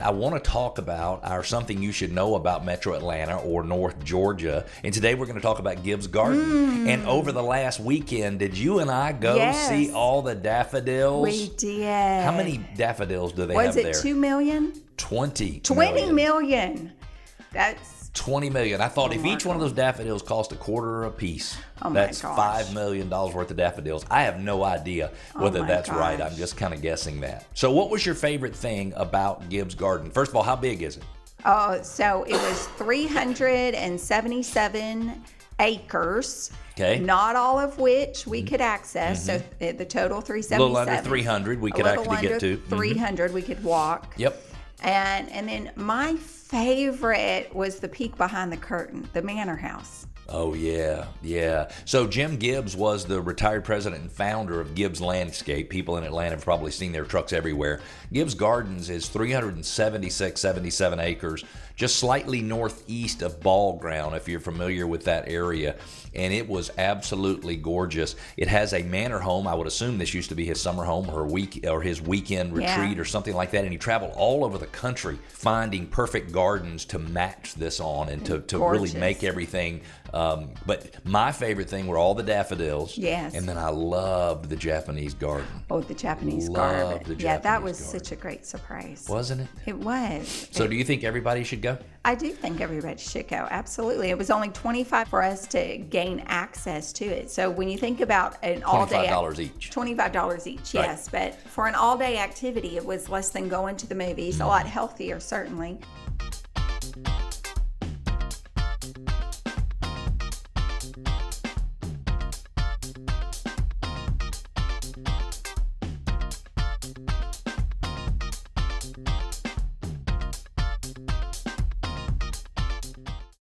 I want to talk about our something you should know about Metro Atlanta or North Georgia. And today we're going to talk about Gibbs Gardens. And over the last weekend, did you and I go see all the daffodils? We did. How many daffodils do they have there? Was it 2 million? 20 million. That's 20 million. I thought if each one of those daffodils cost $0.25 a piece, that's $5 million worth of daffodils. I have no idea whether that's right. I'm just kind of guessing that. So what was your favorite thing about Gibbs Garden? First of all, how big is it? Oh, so it was 377 acres. Okay. Not all of which we could access. So the total 377. A little under 300 we could actually get to. 300 we could walk. Yep. And then my favorite was the peek behind the curtain, the manor house. Oh, yeah. So Jim Gibbs was the retired president and founder of Gibbs Landscape. People in Atlanta have probably seen their trucks everywhere. Gibbs Gardens is 77 acres, just slightly northeast of Ball Ground, if you're familiar with that area. And it was absolutely gorgeous. It has a manor home. I would assume this used to be his summer home or his weekend retreat or something like that. And he traveled all over the country finding perfect gardens to match this on and to really make everything. But my favorite thing were all the daffodils. Yes. And then I loved the Japanese garden. Oh, the Japanese garden. That was such a great surprise. Wasn't it? It was. So do you think everybody should go? I do think everybody should go. Absolutely. It was only $25 for us to gain access to it. So when you think about an all-day... $25 each. $25 each, Right. yes. But for an all-day activity, it was less than going to the movies. A lot healthier, certainly.